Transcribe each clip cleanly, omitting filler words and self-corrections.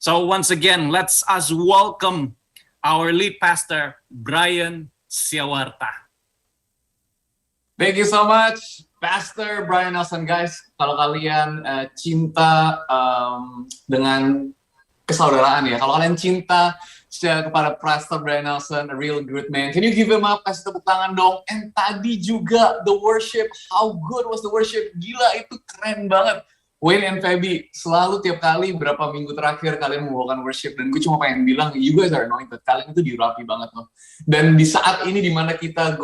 So once again, let's us welcome our lead pastor, Brian Siawarta. Thank you so much, Pastor Brian Nelson, guys. Kalau kalian cinta dengan kesaudaraan ya, kalau kalian cinta kepada Pastor Brian Nelson, a real good man, can you give him up? Kasih tepuk tangan dong. And tadi juga the worship, how good was the worship? Gila, itu keren banget. Wayne and Feby, selalu tiap kali berapa minggu terakhir kalian membawakan worship, dan gue cuma pengen bilang, you guys are anointed, kalian itu diurapi banget loh. Dan di saat ini dimana kita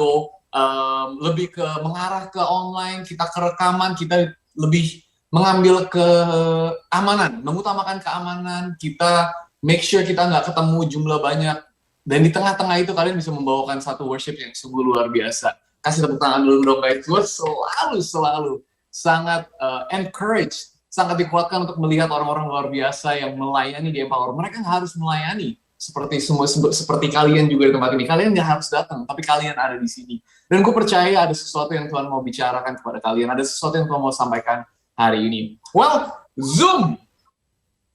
lebih ke mengarah ke online, kita ke rekaman, kita lebih mengambil keamanan, mengutamakan keamanan, kita make sure kita nggak ketemu jumlah banyak, dan di tengah-tengah itu kalian bisa membawakan satu worship yang sungguh luar biasa. Kasih tepuk tangan dulu dong guys, gue selalu sangat encourage, sangat dikuatkan untuk melihat orang-orang luar biasa yang melayani di Empower. Mereka nggak harus melayani seperti kalian juga di tempat ini. Kalian nggak harus datang, tapi kalian ada di sini. Dan gue percaya ada sesuatu yang Tuhan mau bicarakan kepada kalian. Ada sesuatu yang Tuhan mau sampaikan hari ini. Well, Zoom.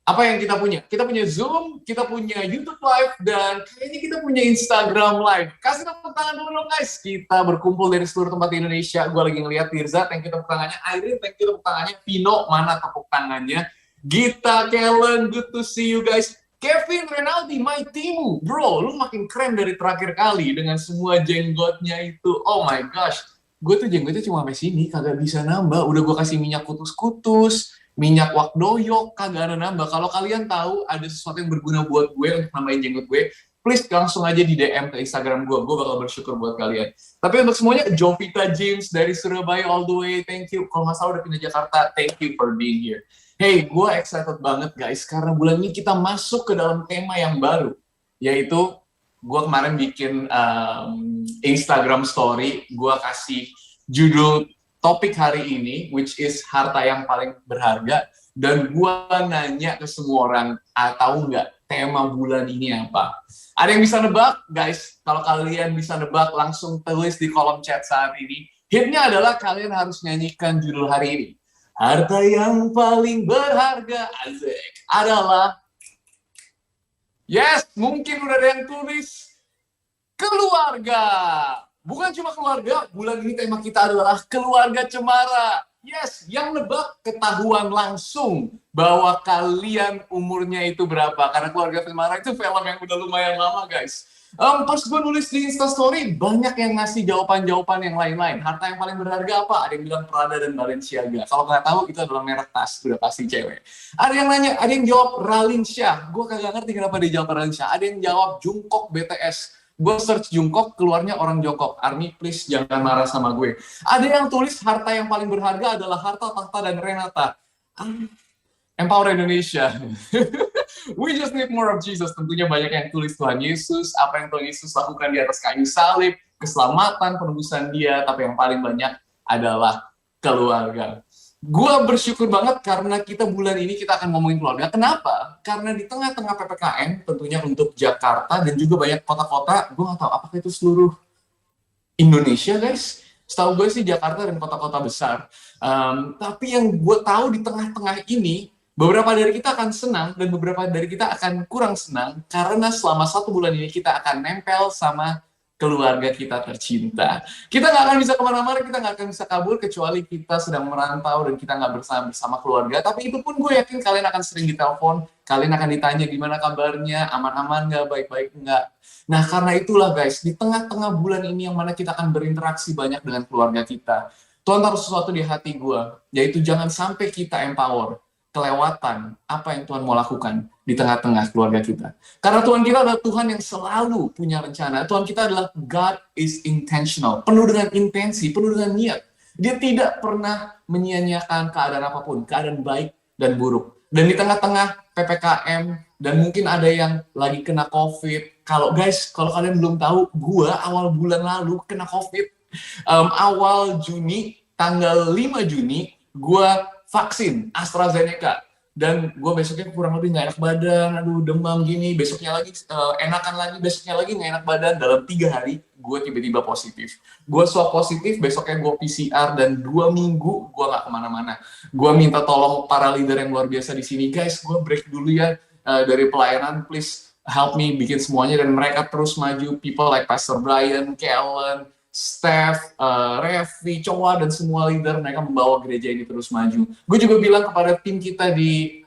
Apa yang kita punya? Kita punya Zoom, kita punya YouTube Live, dan kayaknya kita punya Instagram Live. Kasih tepuk tangan dulu dong guys. Kita berkumpul dari seluruh tempat di Indonesia. Gue lagi ngeliat Tirza, thank you tepuk tangannya. Irene, thank you tepuk tangannya. Vino, mana tepuk tangannya? Gita, Kellen, good to see you guys. Kevin, Renaldi, my team, bro, lu makin keren dari terakhir kali dengan semua jenggotnya itu. Oh my gosh, gue tuh jenggotnya cuma sampai sini, kagak bisa nambah. Udah gue kasih minyak kutus-kutus, minyak wakdoyok, kagak ada nambah. Kalau kalian tahu ada sesuatu yang berguna buat gue untuk nambahin jenggot gue, please langsung aja di DM ke Instagram gue bakal bersyukur buat kalian. Tapi untuk semuanya, Jovita James dari Surabaya all the way, thank you. Kalau nggak salah udah pindah Jakarta, thank you for being here. Hey, gue excited banget guys, karena bulan ini kita masuk ke dalam tema yang baru, yaitu gue kemarin bikin Instagram story, gue kasih judul topik hari ini, which is harta yang paling berharga, dan gue nanya ke semua orang, tahu nggak tema bulan ini apa? Ada yang bisa nebak? Guys, kalau kalian bisa nebak, langsung tulis di kolom chat saat ini. Hitnya adalah kalian harus nyanyikan judul hari ini. Harta yang paling berharga, asik, adalah, yes, mungkin udah ada yang tulis, keluarga. Bukan cuma keluarga, bulan ini tema kita adalah keluarga cemara. Yes, yang nebak ketahuan langsung bahwa kalian umurnya itu berapa. Karena keluarga cemara itu film yang udah lumayan lama, guys. Pas gue nulis di Instastory, banyak yang ngasih jawaban-jawaban yang lain-lain. Harta yang paling berharga apa? Ada yang bilang Prada dan Balenciaga. Kalau nggak tahu, itu adalah merek tas, udah pasti cewek. Ada yang nanya, ada yang jawab Ralinsyah. Gue kagak ngerti kenapa dia jawab Ralinsyah. Ada yang jawab Jungkook BTS. Gue search Jungkook, keluarnya orang Jongkok. Army, please jangan marah sama gue. Ada yang tulis harta yang paling berharga adalah harta tahta dan Renata. Empower Indonesia. We just need more of Jesus. Tentunya banyak yang tulis Tuhan Yesus, apa yang Tuhan Yesus lakukan di atas kayu salib, keselamatan, penebusan dia, tapi yang paling banyak adalah keluarga. Gua bersyukur banget karena kita bulan ini kita akan ngomongin keluarga. Kenapa? Karena di tengah-tengah PPKM, tentunya untuk Jakarta dan juga banyak kota-kota, gue nggak tahu apakah itu seluruh Indonesia, guys. Setahu gue sih Jakarta dan kota-kota besar. Tapi yang gue tahu di tengah-tengah ini, beberapa dari kita akan senang dan beberapa dari kita akan kurang senang karena selama 1 bulan ini kita akan nempel sama keluarga kita tercinta. Kita nggak akan bisa kemana-mana, kita nggak akan bisa kabur kecuali kita sedang merantau dan kita nggak bersama keluarga. Tapi itu pun gue yakin kalian akan sering ditelepon, kalian akan ditanya gimana kabarnya, aman-aman nggak, baik-baik nggak. Nah karena itulah guys, di tengah-tengah bulan ini yang mana kita akan berinteraksi banyak dengan keluarga kita. Tuhan taruh sesuatu di hati gue, yaitu jangan sampai kita empower kelewatan apa yang Tuhan mau lakukan di tengah-tengah keluarga kita. Karena Tuhan kita adalah Tuhan yang selalu punya rencana. Tuhan kita adalah God is intentional, penuh dengan intensi, penuh dengan niat. Dia tidak pernah menyia-nyiakan keadaan apapun, keadaan baik dan buruk. Dan di tengah-tengah PPKM, dan mungkin ada yang lagi kena COVID. Kalau kalian belum tahu, gua awal bulan lalu kena COVID. Awal Juni, tanggal 5 Juni, gua vaksin AstraZeneca, dan gue besoknya kurang lebih nggak enak badan, aduh demam gini, besoknya lagi enakan lagi, besoknya lagi nggak enak badan. Dalam 3 hari gue tiba-tiba positif, gue swab positif, besoknya gue PCR, dan 2 minggu gue nggak kemana-mana. Gue minta tolong para leader yang luar biasa di sini, guys, gue break dulu ya, dari pelayanan, please help me bikin semuanya, dan mereka terus maju. People like Pastor Brian, Kellen, Steph, Revi, Chowa, dan semua leader, mereka membawa gereja ini terus maju. Gue juga bilang kepada tim kita di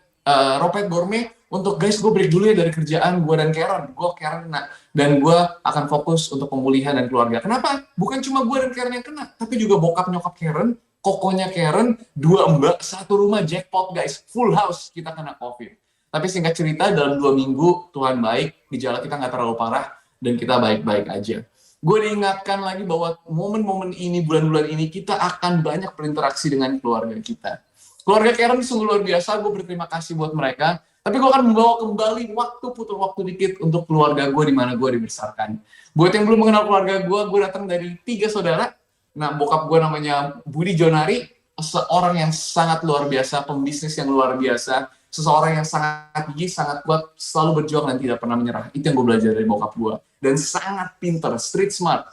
Ropet Gourmet, untuk guys, gue break dulu ya dari kerjaan gue dan Karen. Gue Karen kena, dan gue akan fokus untuk pemulihan dan keluarga. Kenapa? Bukan cuma gue dan Karen yang kena, tapi juga bokap nyokap Karen, kokonya Karen, 2 mbak, 1 rumah, jackpot guys, full house kita kena COVID. Tapi singkat cerita, dalam 2 minggu Tuhan baik, gejala kita nggak terlalu parah, dan kita baik-baik aja. Gue diingatkan lagi bahwa momen-momen ini, bulan-bulan ini, kita akan banyak berinteraksi dengan keluarga kita. Keluarga Karen sungguh luar biasa, gue berterima kasih buat mereka. Tapi gue akan membawa kembali putar waktu dikit untuk keluarga gue di mana gue dibesarkan. Buat yang belum mengenal keluarga gue datang dari 3 saudara. Nah, bokap gue namanya Budi Jonari, seorang yang sangat luar biasa, pembisnis yang luar biasa, seseorang yang sangat gigih, sangat kuat, selalu berjuang dan tidak pernah menyerah. Itu yang gue belajar dari bokap gue. Dan sangat pinter, street smart.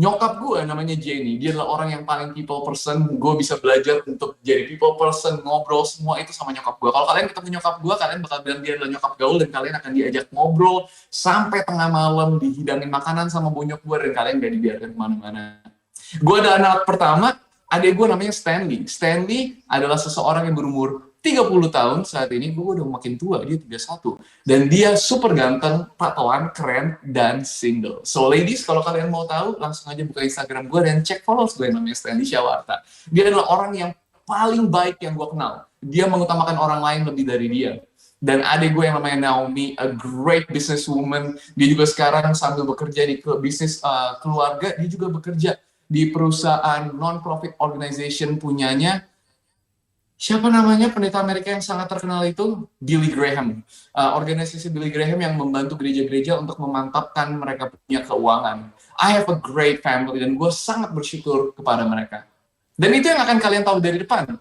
Nyokap gue namanya Jenny, dia adalah orang yang paling people person. Gue bisa belajar untuk jadi people person, ngobrol semua itu sama nyokap gue. Kalau kalian ketemu nyokap gue, kalian bakal bilang dia adalah nyokap gaul, dan kalian akan diajak ngobrol sampai tengah malam, dihidangin makanan sama bonyok gue, dan kalian gak dibiarkan kemana-mana. Gue ada anak pertama, adik gue namanya Stanley. Stanley adalah seseorang yang berumur 30 tahun saat ini. Gue udah makin tua, dia 31. Dan dia super ganteng, tatoan, keren, dan single. So ladies, kalau kalian mau tahu, langsung aja buka Instagram gue dan cek followers gue yang namanya Stanley Syawarta. Dia adalah orang yang paling baik yang gue kenal. Dia mengutamakan orang lain lebih dari dia. Dan adik gue yang namanya Naomi, a great businesswoman. Dia juga sekarang sambil bekerja di bisnis keluarga, dia juga bekerja di perusahaan non-profit organization punyanya. Siapa namanya pendeta Amerika yang sangat terkenal itu? Billy Graham. Organisasi Billy Graham yang membantu gereja-gereja untuk memantapkan mereka punya keuangan. I have a great family, dan gue sangat bersyukur kepada mereka. Dan itu yang akan kalian tahu dari depan.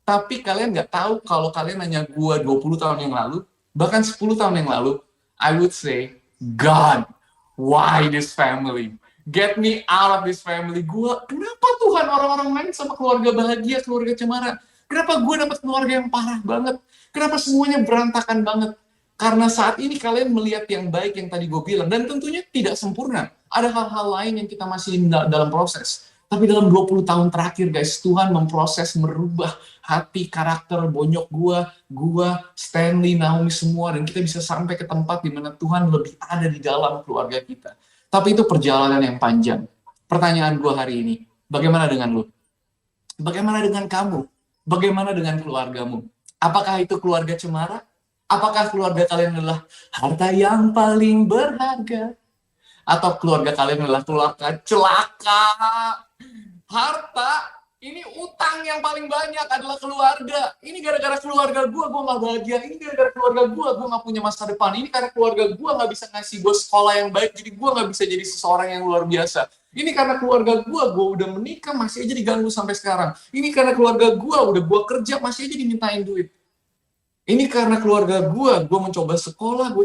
Tapi kalian nggak tahu kalau kalian nanya gue 20 tahun yang lalu, bahkan 10 tahun yang lalu, I would say, God, why this family? Get me out of this family. Kenapa Tuhan orang-orang lain sama keluarga bahagia, keluarga cemara? Kenapa gue dapat keluarga yang parah banget? Kenapa semuanya berantakan banget? Karena saat ini kalian melihat yang baik yang tadi gue bilang. Dan tentunya tidak sempurna. Ada hal-hal lain yang kita masih dalam proses. Tapi dalam 20 tahun terakhir guys, Tuhan memproses, merubah hati, karakter, bonyok gue, Stanley, Naomi, semua. Dan kita bisa sampai ke tempat di mana Tuhan lebih ada di dalam keluarga kita. Tapi itu perjalanan yang panjang. Pertanyaan gue hari ini, bagaimana dengan lu? Bagaimana dengan kamu? Bagaimana dengan keluargamu? Apakah itu keluarga cemara? Apakah keluarga kalian adalah harta yang paling berharga? Atau keluarga kalian adalah keluarga celaka? Harta, ini utang yang paling banyak adalah keluarga. Ini gara-gara keluarga gue gak bahagia. Ini gara-gara keluarga gue gak punya masa depan. Ini karena keluarga gue gak bisa ngasih gue sekolah yang baik, jadi gue gak bisa jadi seseorang yang luar biasa. Ini karena keluarga gue udah menikah, masih aja diganggu sampai sekarang. Ini karena keluarga gue udah gue kerja, masih aja dimintain duit. Ini karena keluarga gue mencoba sekolah, gue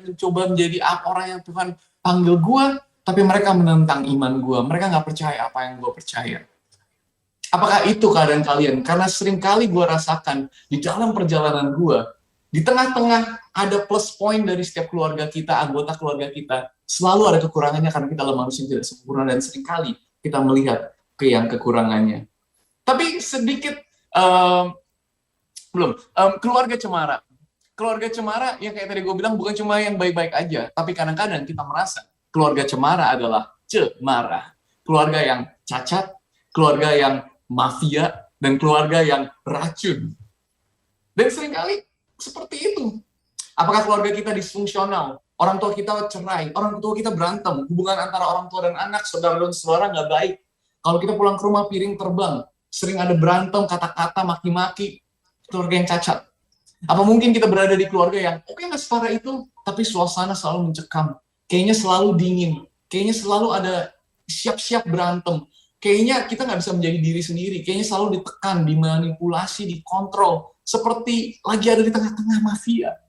mencoba menjadi orang yang Tuhan panggil gue, tapi mereka menentang iman gue. Mereka nggak percaya apa yang gue percaya. Apakah itu keadaan kalian? Karena sering kali gue rasakan di dalam perjalanan gue, di tengah-tengah ada plus point dari setiap keluarga kita, anggota keluarga kita. Selalu ada kekurangannya karena kita adalah manusia yang tidak sempurna, dan seringkali kita melihat ke yang kekurangannya. Tapi sedikit keluarga cemara. Keluarga cemara yang kayak tadi gue bilang bukan cuma yang baik-baik aja, tapi kadang-kadang kita merasa keluarga cemara adalah cemara. Keluarga yang cacat, keluarga yang mafia, dan keluarga yang racun. Dan seringkali seperti itu. Apakah keluarga kita disfungsional? Orang tua kita cerai, orang tua kita berantem, hubungan antara orang tua dan anak, saudara dan saudara nggak baik. Kalau kita pulang ke rumah piring terbang, sering ada berantem, kata-kata, maki-maki, keluarga yang cacat. Apa mungkin kita berada di keluarga yang oke nggak separah itu, tapi suasana selalu mencekam, kayaknya selalu dingin, kayaknya selalu ada siap-siap berantem, kayaknya kita nggak bisa menjadi diri sendiri, kayaknya selalu ditekan, dimanipulasi, dikontrol, seperti lagi ada di tengah-tengah mafia.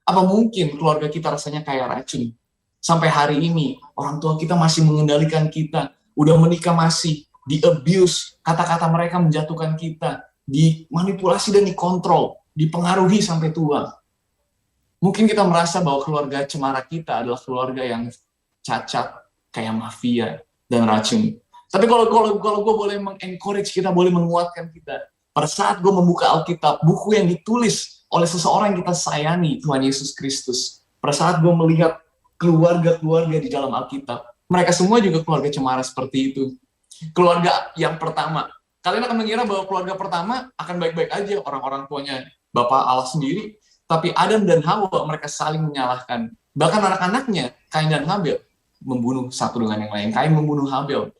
Apa mungkin keluarga kita rasanya kayak racun? Sampai hari ini, orang tua kita masih mengendalikan kita, udah menikah masih di-abuse, kata-kata mereka menjatuhkan kita, dimanipulasi dan dikontrol, dipengaruhi sampai tua. Mungkin kita merasa bahwa keluarga cemara kita adalah keluarga yang cacat, kayak mafia dan racun. Tapi kalau gue boleh mengencourage kita, boleh menguatkan kita, pada saat gue membuka Alkitab, buku yang ditulis oleh seseorang yang kita sayangi, Tuhan Yesus Kristus. Pada saat gue melihat keluarga-keluarga di dalam Alkitab, mereka semua juga keluarga cemara seperti itu. Keluarga yang pertama, kalian akan mengira bahwa keluarga pertama akan baik-baik aja, orang-orang tuanya Bapa Allah sendiri, tapi Adam dan Hawa mereka saling menyalahkan. Bahkan anak-anaknya, Kain dan Habel, membunuh satu dengan yang lain. Kain membunuh Habel.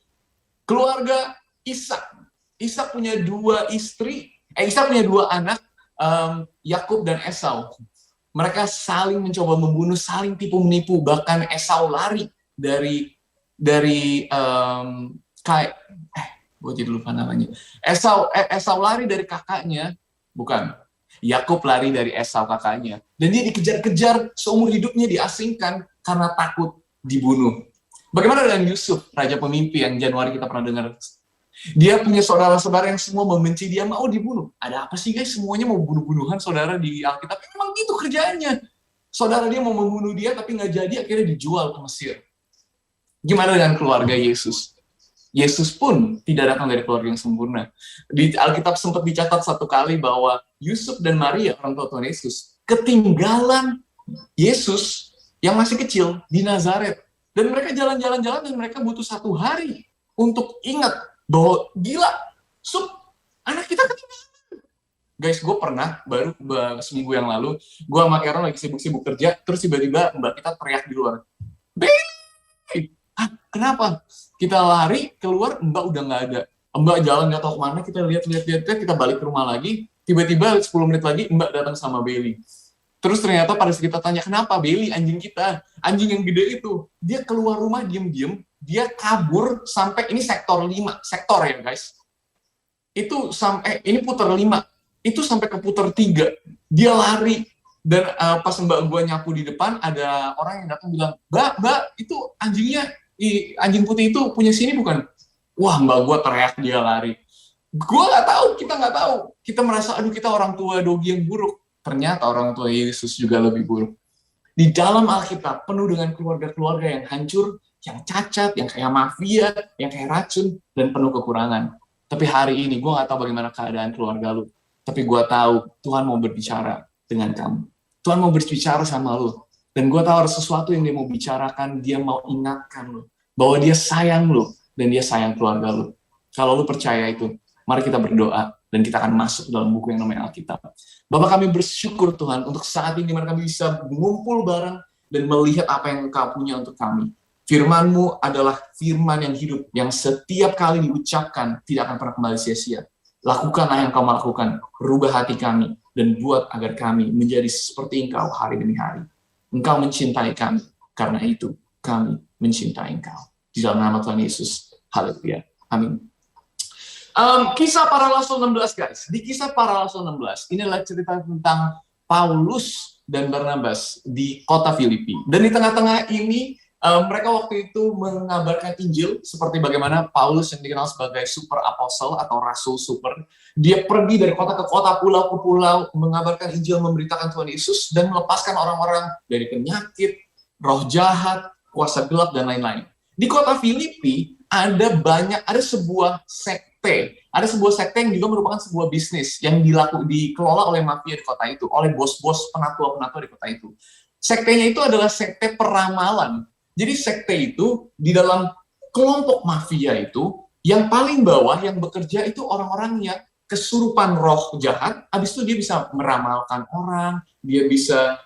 Keluarga Ishak. Ishak punya Ishak punya dua anak, Yakub dan Esau. Mereka saling mencoba membunuh, saling tipu menipu. Bahkan Esau lari dari gue jadi lupa namanya. Esau lari dari kakaknya, bukan. Yakub lari dari Esau kakaknya. Dan dia dikejar-kejar, seumur hidupnya diasingkan karena takut dibunuh. Bagaimana dengan Yusuf, raja pemimpi yang Januari kita pernah dengar? Dia punya saudara-saudara yang semua membenci dia, mau dibunuh. Ada apa sih guys, semuanya mau bunuh-bunuhan saudara di Alkitab? Memang itu kerjaannya. Saudara dia mau membunuh dia, tapi nggak jadi, akhirnya dijual ke Mesir. Gimana dengan keluarga Yesus? Yesus pun tidak datang dari keluarga yang sempurna. Di Alkitab sempat dicatat satu kali bahwa Yusuf dan Maria, orang tua Tuhan Yesus, ketinggalan Yesus yang masih kecil di Nazaret. Dan mereka jalan-jalan dan mereka butuh 1 hari untuk ingat bahwa gila, anak kita ketinggalan. Guys, gue pernah baru seminggu yang lalu, gue sama Karen lagi sibuk-sibuk kerja, terus tiba-tiba mbak kita teriak di luar. Baby! Kenapa? Kita lari keluar, mbak udah nggak ada. Mbak jalan nggak tahu kemana, kita lihat, kita balik ke rumah lagi, tiba-tiba 10 menit lagi mbak datang sama Bailey. Terus ternyata pada saat kita tanya, kenapa Bailey, anjing kita, anjing yang gede itu, dia keluar rumah diem-diem, dia kabur sampai, ini sektor ya guys, itu sampai, ini puter 5, itu sampai ke puter 3, dia lari, dan pas mbak gua nyapu di depan, ada orang yang datang bilang, mbak, itu anjing putih itu punya sini bukan? Wah, mbak gua teriak, dia lari. Gua nggak tahu, kita merasa, aduh kita orang tua dogi yang buruk. Ternyata orang tua Yesus juga lebih buruk. Di dalam Alkitab penuh dengan keluarga-keluarga yang hancur, yang cacat, yang kayak mafia, yang kayak racun, dan penuh kekurangan. Tapi hari ini, gue gak tahu bagaimana keadaan keluarga lu. Tapi gue tahu Tuhan mau berbicara dengan kamu. Tuhan mau berbicara sama lu. Dan gue tahu ada sesuatu yang dia mau bicarakan, dia mau ingatkan lu. Bahwa dia sayang lu, dan dia sayang keluarga lu. Kalau lu percaya itu, mari kita berdoa, dan kita akan masuk dalam buku yang namanya Alkitab. Bapak, kami bersyukur Tuhan untuk saat ini dimana kami bisa mengumpul bareng dan melihat apa yang Engkau punya untuk kami. Firman-Mu adalah firman yang hidup, yang setiap kali diucapkan tidak akan pernah kembali sia-sia. Lakukanlah yang Engkau mau lakukan, rubah hati kami, dan buat agar kami menjadi seperti Engkau hari demi hari. Engkau mencintai kami, karena itu kami mencintai Engkau. Di dalam nama Tuhan Yesus, haleluya, amin. Kisah Para Rasul 16 guys. Di Kisah Para Rasul 16 ini adalah cerita tentang Paulus dan Barnabas di kota Filipi. Dan di tengah-tengah ini mereka waktu itu mengabarkan Injil seperti bagaimana Paulus yang dikenal sebagai super apostle atau rasul super. Dia pergi dari kota ke kota, pulau ke pulau, mengabarkan Injil, memberitakan Tuhan Yesus dan melepaskan orang-orang dari penyakit, roh jahat, kuasa gelap dan lain-lain. Di kota Filipi ada sebuah sekte yang juga merupakan sebuah bisnis yang dikelola oleh mafia di kota itu, oleh bos-bos penatua-penatua di kota itu. Sektenya itu adalah sekte peramalan. Jadi sekte itu di dalam kelompok mafia itu yang paling bawah yang bekerja itu orang-orang yang kesurupan roh jahat. Habis itu dia bisa meramalkan orang, dia bisa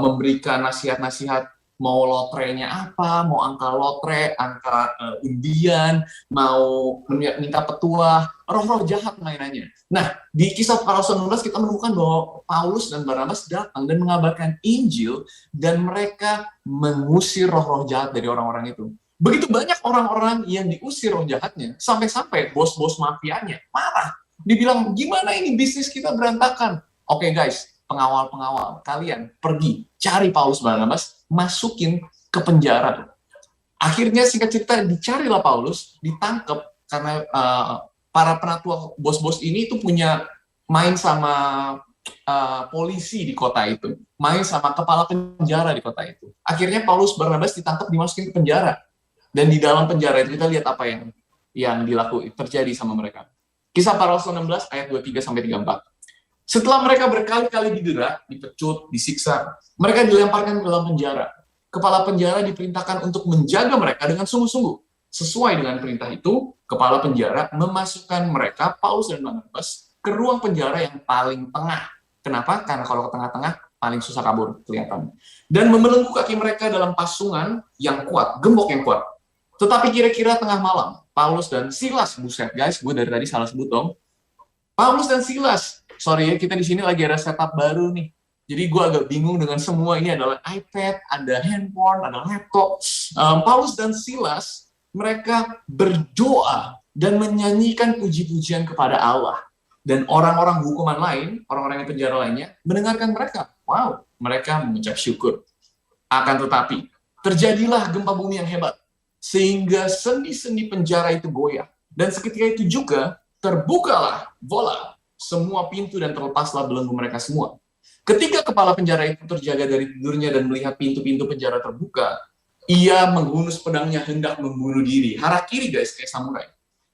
memberikan nasihat-nasihat. Mau lotrenya apa, mau angka lotre, angka undian, mau minta petuah, roh-roh jahat mainannya. Nah, di Kisah Para Rasul 16 kita menemukan bahwa Paulus dan Barnabas datang dan mengabarkan Injil dan mereka mengusir roh-roh jahat dari orang-orang itu. Begitu banyak orang-orang yang diusir roh jahatnya, sampai-sampai bos-bos mafianya marah. Dibilang, gimana ini bisnis kita berantakan? Oke guys, pengawal-pengawal, kalian pergi cari Paulus Barnabas, masukin ke penjara. Akhirnya singkat cerita dicarilah Paulus, ditangkap karena para penatua bos-bos ini itu punya main sama polisi di kota itu, main sama kepala penjara di kota itu. Akhirnya Paulus Barnabas ditangkap, dimasukin ke penjara. Dan di dalam penjara itu kita lihat apa yang terjadi sama mereka. Kisah Para Rasul 16 ayat 23 sampai 34. Setelah mereka berkali-kali didera, dipecut, disiksa, mereka dilemparkan ke dalam penjara. Kepala penjara diperintahkan untuk menjaga mereka dengan sungguh-sungguh. Sesuai dengan perintah itu, kepala penjara memasukkan mereka, Paulus dan Barnabas, ke ruang penjara yang paling tengah. Kenapa? Karena kalau ke tengah-tengah, paling susah kabur kelihatan. Dan membelenggu kaki mereka dalam pasungan yang kuat, gembok yang kuat. Tetapi kira-kira tengah malam, Paulus dan Silas, buset guys, gue dari tadi salah sebut dong. Paulus dan Silas, sorry ya, kita di sini lagi ada setup baru nih. Jadi gue agak bingung dengan semua ini, adalah iPad, ada handphone, ada laptop. Paulus dan Silas, mereka berdoa dan menyanyikan puji-pujian kepada Allah. Dan orang-orang hukuman lain, orang-orang yang penjara lainnya, mendengarkan mereka. Wow, mereka mengucap syukur. Akan tetapi, terjadilah gempa bumi yang hebat, sehingga sendi-sendi penjara itu goyah. Dan seketika itu juga, terbukalah, voila, semua pintu dan terlepaslah belenggu mereka semua. Ketika kepala penjara itu terjaga dari tidurnya dan melihat pintu-pintu penjara terbuka, ia menghunus pedangnya hendak membunuh diri. Harakiri guys, kayak samurai.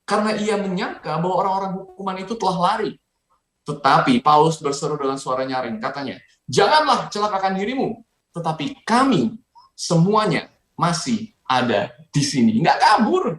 Karena ia menyangka bahwa orang-orang hukuman itu telah lari. Tetapi Paulus berseru dengan suara nyaring, katanya, janganlah celakakan dirimu, tetapi kami semuanya masih ada di sini. Nggak kabur.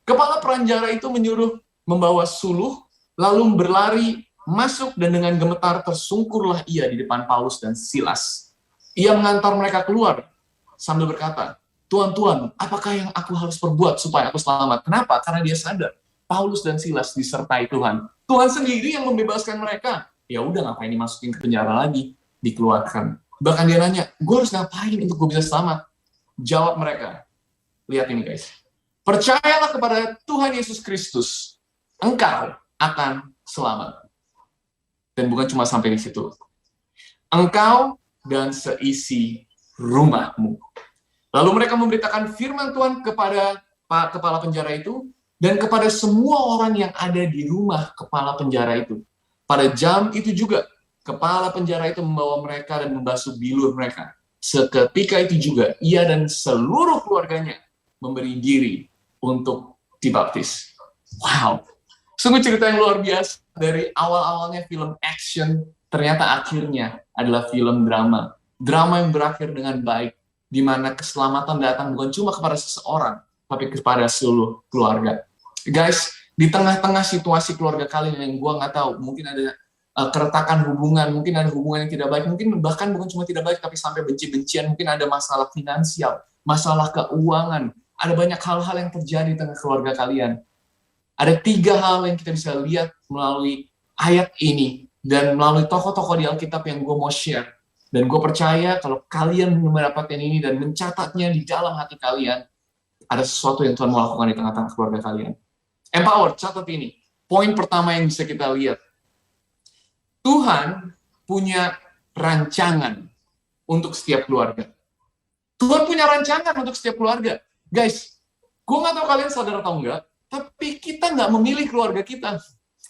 Kepala penjara itu menyuruh membawa suluh, lalu berlari masuk dan dengan gemetar tersungkurlah ia di depan Paulus dan Silas. Ia mengantar mereka keluar sambil berkata, Tuan, apakah yang aku harus perbuat supaya aku selamat? Kenapa? Karena dia sadar Paulus dan Silas disertai Tuhan. Tuhan sendiri yang membebaskan mereka. Ya udah, ngapain dimasukin ke penjara lagi? Dikeluarkan. Bahkan dia nanya, gue harus ngapain untuk gue bisa selamat? Jawab mereka, lihat ini guys. Percayalah kepada Tuhan Yesus Kristus, engkau akan selamat. Dan bukan cuma sampai di situ. Engkau dan seisi rumahmu. Lalu mereka memberitakan firman Tuhan kepada Pak Kepala Penjara itu, dan kepada semua orang yang ada di rumah Kepala Penjara itu. Pada jam itu juga, Kepala Penjara itu membawa mereka dan membasuh bilur mereka. Seketika itu juga, ia dan seluruh keluarganya memberi diri untuk dibaptis. Wow, sungguh cerita yang luar biasa. Dari awal-awalnya film action, ternyata akhirnya adalah film drama. Drama yang berakhir dengan baik, di mana keselamatan datang bukan cuma kepada seseorang, tapi kepada seluruh keluarga. Guys, di tengah-tengah situasi keluarga kalian yang gue nggak tahu, mungkin ada keretakan hubungan, mungkin ada hubungan yang tidak baik, mungkin bahkan bukan cuma tidak baik, tapi sampai benci-bencian, mungkin ada masalah finansial, masalah keuangan, ada banyak hal-hal yang terjadi di tengah keluarga kalian. Ada 3 hal yang kita bisa lihat melalui ayat ini, dan melalui tokoh-tokoh di Alkitab yang gue mau share. Dan gue percaya kalau kalian mendapatkan ini dan mencatatnya di dalam hati kalian, ada sesuatu yang Tuhan mau lakukan di tengah-tengah keluarga kalian. Empower, catat ini. Poin pertama yang bisa kita lihat. Tuhan punya rancangan untuk setiap keluarga. Tuhan punya rancangan untuk setiap keluarga. Guys, gue nggak tahu kalian sadar atau enggak, tapi kita nggak memilih keluarga kita.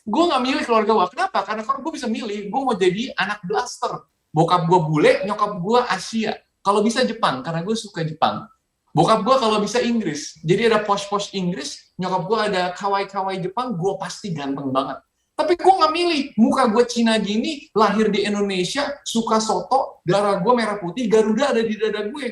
Gue nggak milih keluarga gue. Kenapa? Karena kalau gue bisa milih, gue mau jadi anak blaster. Bokap gue bule, nyokap gue Asia. Kalau bisa Jepang, karena gue suka Jepang. Bokap gue kalau bisa Inggris. Jadi ada posh-posh Inggris, nyokap gue ada kawaii-kawaii Jepang, gue pasti ganteng banget. Tapi gue nggak milih. Muka gue Cina gini, lahir di Indonesia, suka soto, darah gue merah putih, Garuda ada di dada gue.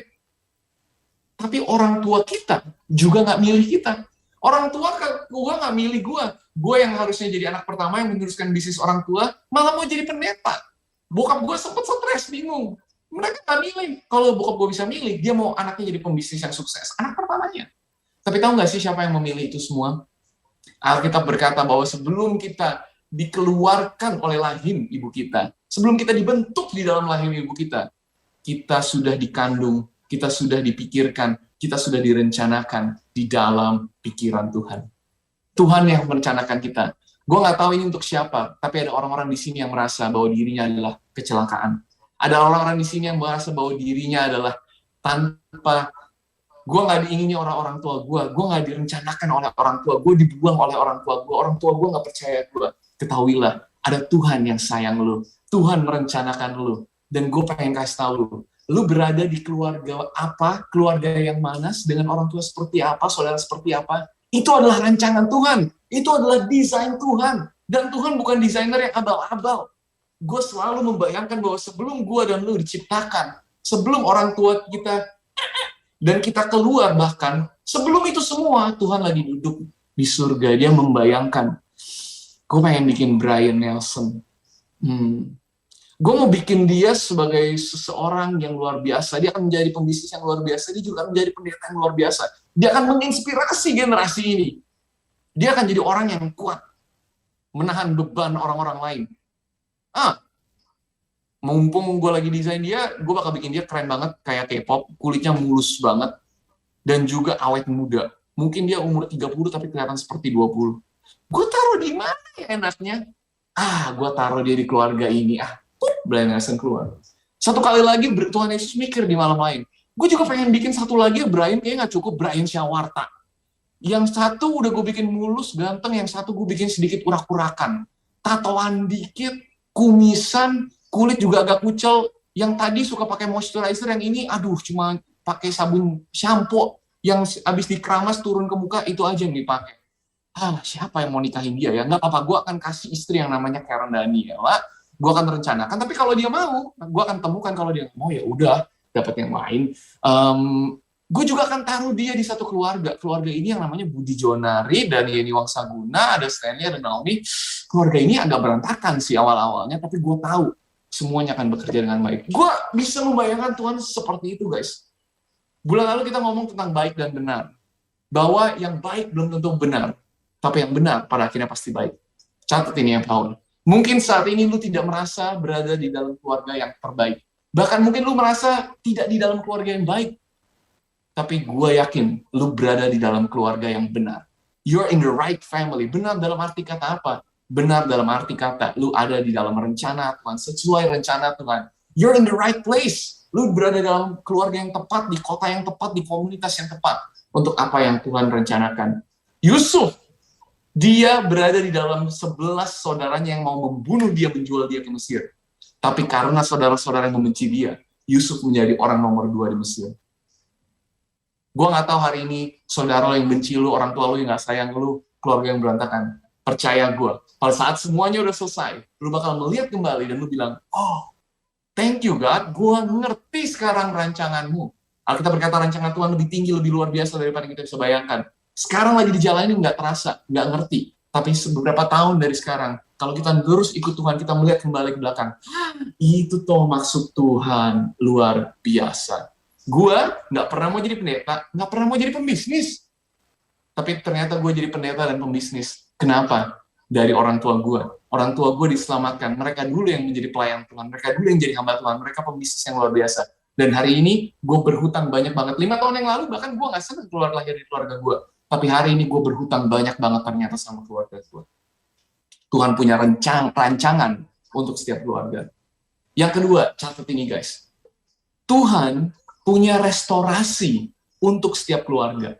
Tapi orang tua kita juga nggak milih kita. Orang tua gue nggak milih gue. Gue yang harusnya jadi anak pertama yang meneruskan bisnis orang tua, malah mau jadi pendeta. Bokap gue sempet stres, bingung. Mereka nggak milih. Kalau bokap gue bisa milih, dia mau anaknya jadi pembisnis yang sukses. Anak pertamanya. Tapi tahu nggak sih siapa yang memilih itu semua? Alkitab berkata bahwa sebelum kita dikeluarkan oleh rahim ibu kita, sebelum kita dibentuk di dalam rahim ibu kita sudah dikandung, kita sudah dipikirkan, kita sudah direncanakan di dalam pikiran Tuhan. Tuhan yang merencanakan kita. Gue nggak tahu ini untuk siapa, tapi ada orang-orang di sini yang merasa bahwa dirinya adalah kecelakaan. Ada orang-orang di sini yang merasa bahwa dirinya adalah tanpa, gue nggak diingini orang-orang tua gue nggak direncanakan oleh orang tua gue, dibuang oleh orang tua gue nggak percaya gue. Ketahuilah, ada Tuhan yang sayang lo. Tuhan merencanakan lu. Dan gue pengen kasih tahu lu berada di keluarga apa, keluarga yang mana, dengan orang tua seperti apa, saudara seperti apa, itu adalah rancangan Tuhan. Itu adalah desain Tuhan. Dan Tuhan bukan desainer yang abal-abal. Gue selalu membayangkan bahwa sebelum gue dan lu diciptakan, sebelum orang tua kita dan kita keluar bahkan, sebelum itu semua, Tuhan lagi duduk di surga. Dia membayangkan, gue pengen bikin Brian Nelson. Gue mau bikin dia sebagai seseorang yang luar biasa. Dia akan menjadi pembisnis yang luar biasa. Dia juga akan menjadi pendeta yang luar biasa. Dia akan menginspirasi generasi ini. Dia akan jadi orang yang kuat, menahan beban orang-orang lain. Mumpung gue lagi desain dia, gue bakal bikin dia keren banget, kayak K-pop, kulitnya mulus banget, dan juga awet muda. Mungkin dia umur 30 tapi kelihatan seperti 20. Gue taruh di mana ya enaknya? Gue taruh dia di keluarga ini. Brian Nelson keluar. Satu kali lagi Tuhan Yesus mikir di malam lain. Gue juga pengen bikin satu lagi, Brian kayaknya nggak cukup, Brian Syawarta. Yang satu udah gue bikin mulus, ganteng, yang satu gue bikin sedikit urak-urakan. Tatoan dikit, kumisan, kulit juga agak kucel. Yang tadi suka pakai moisturizer, yang ini cuma pakai sabun shampoo yang habis dikeramas turun ke muka, itu aja yang dipakai. Siapa yang mau nikahin dia ya? Nggak apa-apa, gue akan kasih istri yang namanya Karen Daniela. Gue akan rencanakan, tapi kalau dia mau, gue akan temukan. Kalau dia mau, ya udah, dapat yang lain. Gue juga akan taruh dia di satu keluarga. Keluarga ini yang namanya Budi Jonari dan Yeni Wangsaguna, ada Stanley, ada Naomi. Keluarga ini agak berantakan sih awal-awalnya, tapi gue tahu semuanya akan bekerja dengan baik. Gue bisa membayangkan Tuhan seperti itu, guys. Bulan lalu kita ngomong tentang baik dan benar. Bahwa yang baik belum tentu benar, tapi yang benar pada akhirnya pasti baik. Catat ini ya, Paul. Mungkin saat ini lu tidak merasa berada di dalam keluarga yang terbaik. Bahkan mungkin lu merasa tidak di dalam keluarga yang baik. Tapi gue yakin lu berada di dalam keluarga yang benar. You're in the right family. Benar dalam arti kata apa? Benar dalam arti kata lu ada di dalam rencana Tuhan. Sesuai rencana Tuhan. You're in the right place. Lu berada dalam keluarga yang tepat, di kota yang tepat, di komunitas yang tepat. Untuk apa yang Tuhan rencanakan. Yusuf, dia berada di dalam 11 saudaranya yang mau membunuh dia, menjual dia ke Mesir. Tapi karena saudara-saudara yang membenci dia, Yusuf menjadi orang nomor 2 di Mesir. Gue gak tahu hari ini, saudara lo yang benci lu, orang tua lo yang gak sayang lu, keluarga yang berantakan. Percaya gue, pada saat semuanya udah selesai, lu bakal melihat kembali dan lu bilang, thank you God, gue ngerti sekarang rancanganmu. Alkitab berkata rancangan Tuhan lebih tinggi, lebih luar biasa daripada kita bisa bayangkan. Sekarang lagi dijalanin nggak terasa, nggak ngerti. Tapi beberapa tahun dari sekarang, kalau kita terus ikut Tuhan, kita melihat kembali ke belakang. Itu toh maksud Tuhan luar biasa. Gua nggak pernah mau jadi pendeta, nggak pernah mau jadi pembisnis. Tapi ternyata gue jadi pendeta dan pembisnis. Kenapa? Dari orang tua gue. Orang tua gue diselamatkan. Mereka dulu yang menjadi pelayan Tuhan. Mereka dulu yang jadi hamba Tuhan. Mereka pembisnis yang luar biasa. Dan hari ini gue berhutang banyak banget. 5 tahun yang lalu bahkan gue nggak senang keluar lagi dari keluarga gue. Tapi hari ini gue berhutang banyak banget ternyata sama keluarga gue. Tuhan punya rancangan untuk setiap keluarga. Yang kedua, catat ini guys. Tuhan punya restorasi untuk setiap keluarga.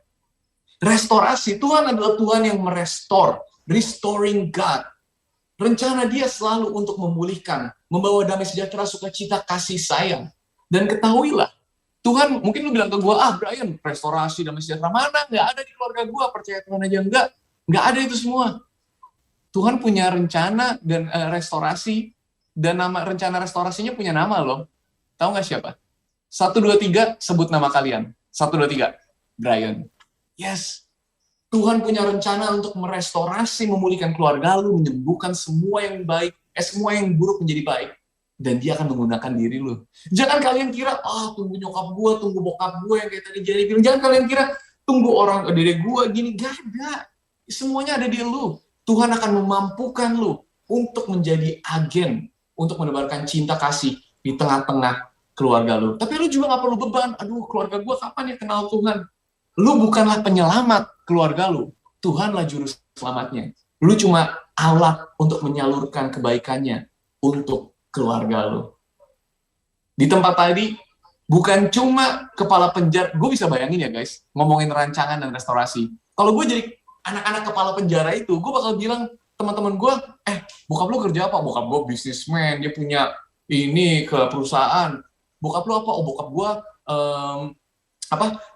Restorasi, Tuhan adalah Tuhan yang merestore. Restoring God. Rencana dia selalu untuk memulihkan, membawa damai sejahtera, sukacita, kasih sayang. Dan ketahuilah, Tuhan, mungkin lu bilang ke gue, Brian, restorasi damai sejahtera mana? Nggak ada di keluarga gue, percaya Tuhan aja enggak. Nggak ada itu semua. Tuhan punya rencana dan restorasi, dan rencana restorasinya punya nama loh. Tahu nggak siapa? 1, 2, 3, sebut nama kalian. 1, 2, 3, Brian. Yes. Tuhan punya rencana untuk merestorasi, memulihkan keluarga lu, menyembuhkan semua yang baik, semua yang buruk menjadi baik. Dan dia akan menggunakan diri lu. Jangan kalian kira, tunggu nyokap gue, tunggu bokap gue yang kayak tadi Jerry bilang. Jangan kalian kira, tunggu orang dedek gue gini. Gak ada. Semuanya ada di lu. Tuhan akan memampukan lu untuk menjadi agen, untuk menebarkan cinta kasih di tengah-tengah keluarga lu. Tapi lu juga gak perlu beban. Aduh, keluarga gue kapan ya kenal Tuhan? Lu bukanlah penyelamat keluarga lu. Tuhanlah juru selamatnya. Lu cuma alat untuk menyalurkan kebaikannya untuk keluarga lo. Di tempat tadi, bukan cuma kepala penjara, gue bisa bayangin ya guys, ngomongin rancangan dan restorasi. Kalau gue jadi anak-anak kepala penjara itu, gue bakal bilang, teman-teman gue, bokap lu kerja apa? Bokap gue bisnismen, dia punya ini ke perusahaan. Bokap lu apa? Oh, bokap gue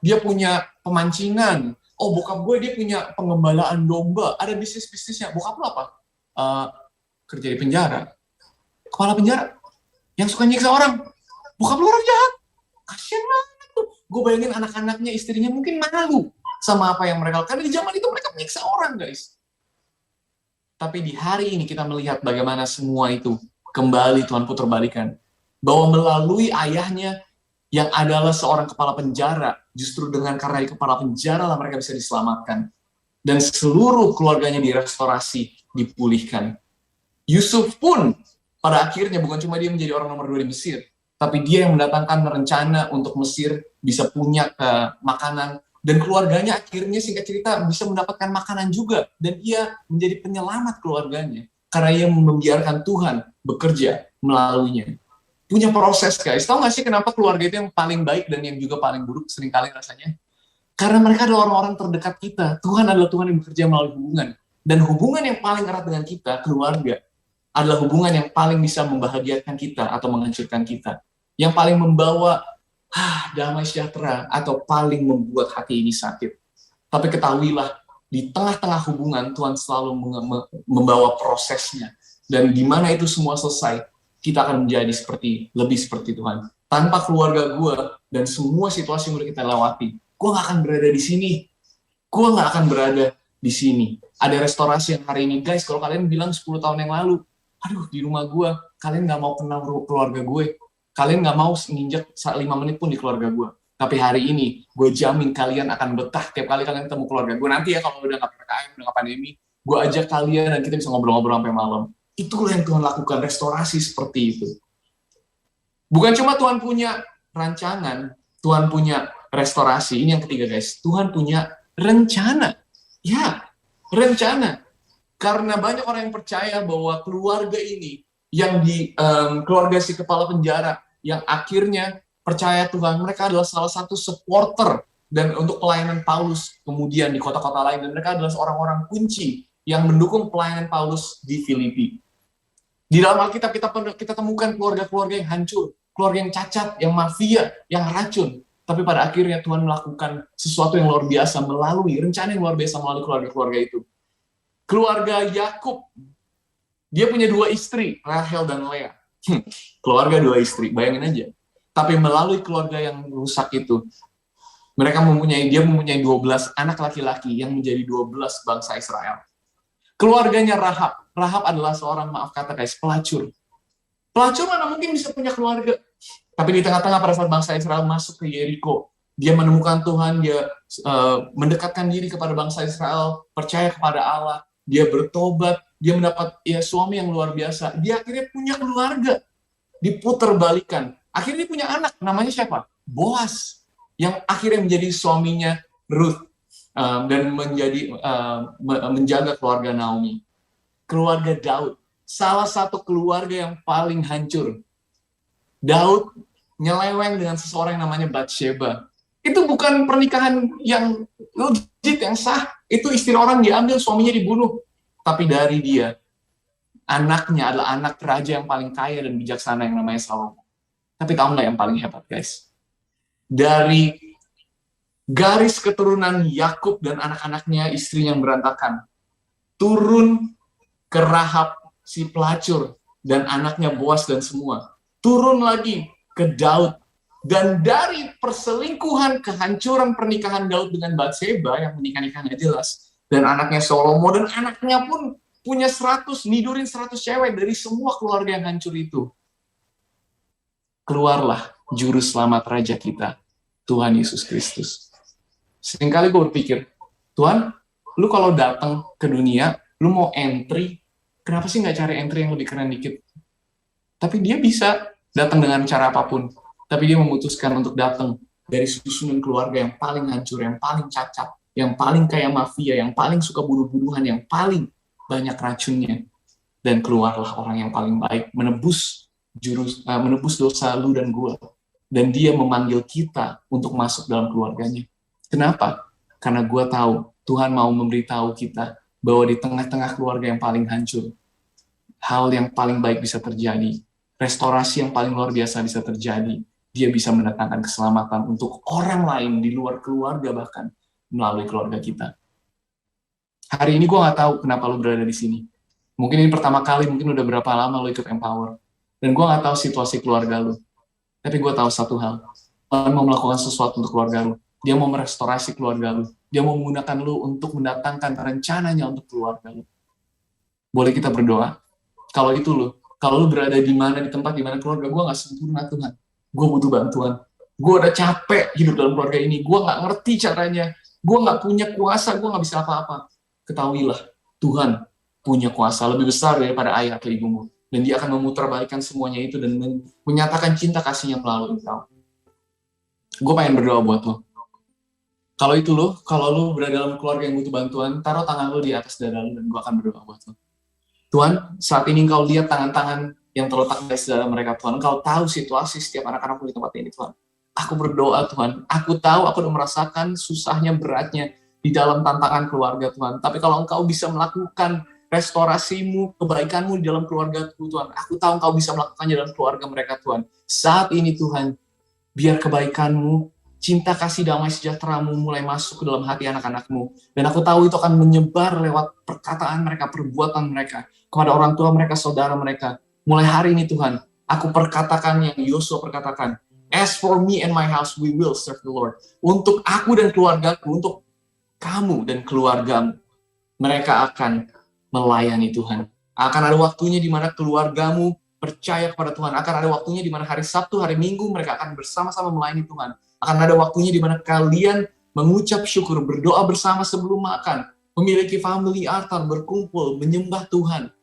dia punya pemancingan. Oh, bokap gue dia punya pengembalaan domba. Ada bisnisnya. Bokap lu apa? Eh, Kerja di penjara. Kepala penjara yang suka nyiksa orang. Bokap lu orang jahat. Kasian banget tuh. Gue bayangin anak-anaknya, istrinya mungkin malu sama apa yang mereka lakukan. Karena di zaman itu mereka menyiksa orang, guys. Tapi di hari ini kita melihat bagaimana semua itu kembali Tuhan puterbalikan. Bahwa melalui ayahnya yang adalah seorang kepala penjara, justru karena kepala penjara lah mereka bisa diselamatkan. Dan seluruh keluarganya direstorasi, dipulihkan. Yusuf pun pada akhirnya bukan cuma dia menjadi orang nomor 2 di Mesir, tapi dia yang mendatangkan rencana untuk Mesir bisa punya makanan, dan keluarganya akhirnya singkat cerita bisa mendapatkan makanan juga, dan ia menjadi penyelamat keluarganya karena ia membiarkan Tuhan bekerja melaluinya. Punya proses, guys. Tahu nggak sih kenapa keluarga itu yang paling baik dan yang juga paling buruk seringkali rasanya? Karena mereka adalah orang-orang terdekat kita. Tuhan adalah Tuhan yang bekerja melalui hubungan. Dan hubungan yang paling erat dengan kita, keluarga, adalah hubungan yang paling bisa membahagiakan kita atau menghancurkan kita. Yang paling membawa damai sejahtera atau paling membuat hati ini sakit. Tapi ketahuilah, di tengah-tengah hubungan Tuhan selalu membawa prosesnya. Dan di mana itu semua selesai, kita akan menjadi lebih seperti Tuhan. Tanpa keluarga gue dan semua situasi yang udah kita lewati, gue gak akan berada di sini. Gue gak akan berada di sini. Ada restorasi yang hari ini, guys, kalau kalian bilang 10 tahun yang lalu, aduh di rumah gue, kalian gak mau kenal keluarga gue. Kalian gak mau nginjek 5 menit pun di keluarga gue. Tapi hari ini, gue jamin kalian akan betah tiap kali kalian ketemu keluarga gue. Nanti ya kalau udah gak PPKM, udah gak pandemi, gue ajak kalian dan kita bisa ngobrol-ngobrol sampai malam. Itulah yang Tuhan lakukan, restorasi seperti itu. Bukan cuma Tuhan punya rancangan, Tuhan punya restorasi. Ini yang ketiga, guys. Tuhan punya rencana. Ya, rencana. Karena banyak orang yang percaya bahwa keluarga ini, yang di keluarga si kepala penjara, yang akhirnya percaya Tuhan, mereka adalah salah satu supporter dan untuk pelayanan Paulus kemudian di kota-kota lain. Dan mereka adalah orang-orang kunci yang mendukung pelayanan Paulus di Filipi. Di dalam Alkitab kita temukan keluarga-keluarga yang hancur, keluarga yang cacat, yang mafia, yang racun. Tapi pada akhirnya Tuhan melakukan sesuatu yang luar biasa melalui rencana yang luar biasa melalui keluarga-keluarga itu. Keluarga Yakub, dia punya 2 istri, Rahel dan Lea. Keluarga 2 istri, bayangin aja. Tapi melalui keluarga yang rusak itu, dia mempunyai 12 anak laki-laki yang menjadi 12 bangsa Israel. Keluarganya Rahab. Rahab adalah seorang, maaf kata guys, pelacur. Pelacur mana mungkin bisa punya keluarga? Tapi di tengah-tengah pada saat bangsa Israel masuk ke Yeriko, dia menemukan Tuhan, dia mendekatkan diri kepada bangsa Israel, percaya kepada Allah, dia bertobat, dia mendapat suami yang luar biasa. Dia akhirnya punya keluarga, diputerbalikan. Akhirnya dia punya anak, namanya siapa? Boaz, yang akhirnya menjadi suaminya Ruth. Dan menjaga keluarga Naomi. Keluarga Daud, salah satu keluarga yang paling hancur. Daud nyeleweng dengan seseorang yang namanya Batsheba. Itu bukan pernikahan yang legit, yang sah. Itu istri orang diambil, suaminya dibunuh. Tapi dari dia, anaknya adalah anak raja yang paling kaya dan bijaksana yang namanya Salomo. Tapi tahu nggak yang paling hebat, guys? Dari garis keturunan Yakub dan anak-anaknya, istrinya yang berantakan, turun ke Rahab si pelacur dan anaknya Boaz dan semua, turun lagi ke Daud, dan dari perselingkuhan, kehancuran pernikahan Daud dengan Batsheba yang menikah-nikahnya jelas, dan anaknya Salomo, dan anaknya pun punya 100 cewek dari semua keluarga yang hancur itu. Keluarlah juru selamat raja kita, Tuhan Yesus Kristus. Seringkali gue berpikir, Tuhan, lu kalau datang ke dunia, lu mau entry, kenapa sih nggak cari entry yang lebih keren dikit? Tapi dia bisa datang dengan cara apapun. Tapi dia memutuskan untuk datang dari susunan keluarga yang paling hancur, yang paling cacat, yang paling kayak mafia, yang paling suka bunuh-bunuhan, yang paling banyak racunnya. Dan keluarlah orang yang paling baik, menebus dosa lu dan gue. Dan dia memanggil kita untuk masuk dalam keluarganya. Kenapa? Karena gue tahu Tuhan mau memberitahu kita bahwa di tengah-tengah keluarga yang paling hancur, hal yang paling baik bisa terjadi, restorasi yang paling luar biasa bisa terjadi. Dia bisa mendatangkan keselamatan untuk orang lain di luar keluarga, bahkan melalui keluarga kita. Hari ini gue nggak tahu kenapa lo berada di sini. Mungkin ini pertama kali, mungkin udah berapa lama lo ikut Empower. Dan gue nggak tahu situasi keluarga lo. Tapi gue tahu satu hal. Tuhan mau melakukan sesuatu untuk keluarga lo. Dia mau merestorasi keluarga lo. Dia mau menggunakan lo untuk mendatangkan rencananya untuk keluarga lo. Boleh kita berdoa? Kalau itu lo, kalau lo berada di mana, di tempat di mana keluarga gue nggak sempurna, Tuhan. Gue butuh bantuan. Gue udah capek hidup dalam keluarga ini. Gue nggak ngerti caranya. Gue nggak punya kuasa. Gue nggak bisa apa-apa. Ketahuilah, Tuhan punya kuasa lebih besar daripada ayah atau ibumu. Dan dia akan memutarbalikkan semuanya itu dan menyatakan cinta kasihnya melalui engkau. Gue pengen berdoa buat lo. Kalau itu lo, kalau lo berada dalam keluarga yang butuh bantuan, taruh tangan lo di atas dada lo dan gue akan berdoa buat lo. Tuhan, saat ini engkau lihat tangan-tangan yang terletak di dada mereka, Tuhan. Engkau tahu situasi setiap anak-anakmu di tempat ini, Tuhan. Aku berdoa, Tuhan. Aku tahu, aku udah merasakan susahnya, beratnya di dalam tantangan keluarga, Tuhan. Tapi kalau engkau bisa melakukan restorasimu, kebaikanmu di dalam keluarga, Tuhan. Aku tahu engkau bisa melakukannya dalam keluarga mereka, Tuhan. Saat ini, Tuhan, biar kebaikanmu, cinta kasih damai sejahteramu mulai masuk ke dalam hati anak-anakmu. Dan aku tahu itu akan menyebar lewat perkataan mereka, perbuatan mereka, kepada orang tua mereka, saudara mereka. Mulai hari ini, Tuhan, aku perkatakan yang Yosua perkatakan. As for me and my house, we will serve the Lord. Untuk aku dan keluargaku, untuk kamu dan keluargamu, mereka akan melayani Tuhan. Akan ada waktunya di mana keluargamu percaya kepada Tuhan. Akan ada waktunya di mana hari Sabtu, hari Minggu mereka akan bersama-sama melayani Tuhan. Akan ada waktunya di mana kalian mengucap syukur, berdoa bersama sebelum makan, memiliki family altar, berkumpul, menyembah Tuhan.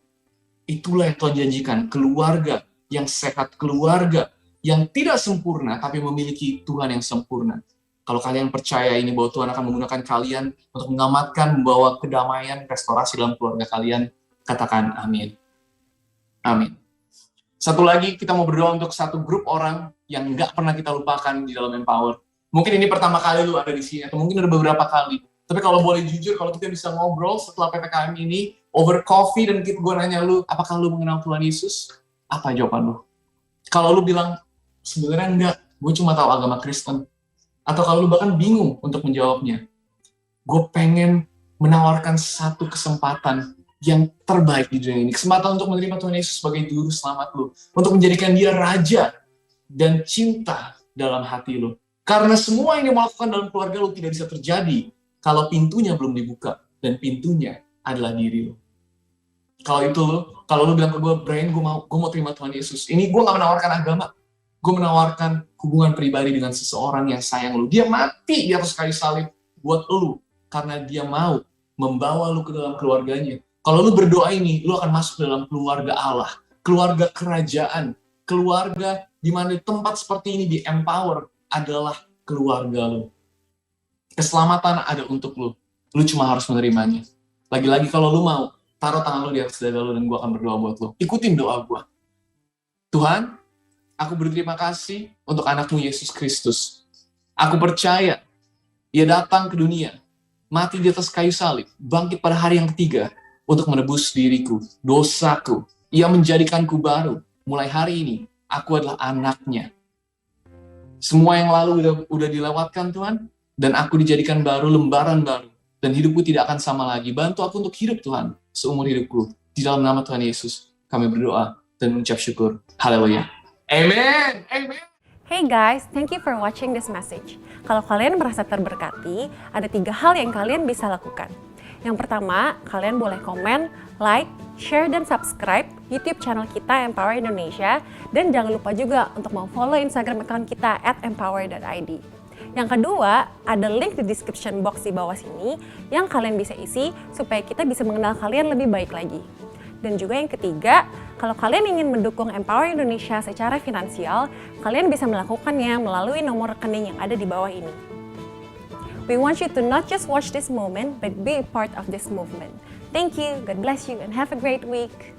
Itulah yang Tuhan janjikan, keluarga yang sehat, keluarga yang tidak sempurna, tapi memiliki Tuhan yang sempurna. Kalau kalian percaya ini bahwa Tuhan akan menggunakan kalian untuk menyelamatkan, membawa kedamaian, restorasi dalam keluarga kalian, katakan amin. Amin. Satu lagi, kita mau berdoa untuk satu grup orang yang nggak pernah kita lupakan di dalam Empower. Mungkin ini pertama kali lu ada di sini, atau mungkin ada beberapa kali. Tapi kalau boleh jujur, kalau kita bisa ngobrol setelah PPKM ini, over coffee, dan gue nanya lu, apakah lu mengenal Tuhan Yesus? Apa jawaban lu? Kalau lu bilang, sebenarnya enggak, gue cuma tahu agama Kristen. Atau kalau lu bahkan bingung untuk menjawabnya, gue pengen menawarkan satu kesempatan yang terbaik di dunia ini. Kesempatan untuk menerima Tuhan Yesus sebagai juru selamat lu. Untuk menjadikan dia raja dan cinta dalam hati lu. Karena semua yang dia melakukan dalam keluarga lu tidak bisa terjadi kalau pintunya belum dibuka. Dan pintunya adalah diri lu. Kalau itu lu, kalau lu bilang ke gue, Brian, gue mau terima Tuhan Yesus. Ini gue gak menawarkan agama. Gue menawarkan hubungan pribadi dengan seseorang yang sayang lu. Dia mati di atas kayu salib buat lu. Karena dia mau membawa lu ke dalam keluarganya. Kalau lu berdoa ini, lu akan masuk ke dalam keluarga Allah. Keluarga kerajaan. Keluarga di mana tempat seperti ini di Empower adalah keluarga lu. Keselamatan ada untuk lu. Lu cuma harus menerimanya. Lagi-lagi kalau lu mau, taruh tangan lu di atas dada lu dan gue akan berdoa buat lu. Ikutin doa gue. Tuhan, aku berterima kasih untuk anakmu Yesus Kristus. Aku percaya dia datang ke dunia, mati di atas kayu salib, bangkit pada hari yang ketiga untuk menebus diriku, dosaku. Ia menjadikanku baru. Mulai hari ini, aku adalah anaknya. Semua yang lalu udah dilewatkan Tuhan, dan aku dijadikan baru, lembaran baru. Dan hidupku tidak akan sama lagi. Bantu aku untuk hidup Tuhan, seumur hidupku. Di dalam nama Tuhan Yesus, kami berdoa dan mengucap syukur. Haleluya. Amen. Amen. Hey guys, thank you for watching this message. Kalau kalian merasa terberkati, ada 3 hal yang kalian bisa lakukan. Yang pertama, kalian boleh komen, like, share, dan subscribe YouTube channel kita Empower Indonesia. Dan jangan lupa juga untuk follow Instagram account kita @empower.id. Yang kedua, ada link di description box di bawah sini yang kalian bisa isi supaya kita bisa mengenal kalian lebih baik lagi. Dan juga yang ketiga, kalau kalian ingin mendukung Empower Indonesia secara finansial, kalian bisa melakukannya melalui nomor rekening yang ada di bawah ini. We want you to not just watch this moment, but be a part of this movement. Thank you, God bless you, and have a great week.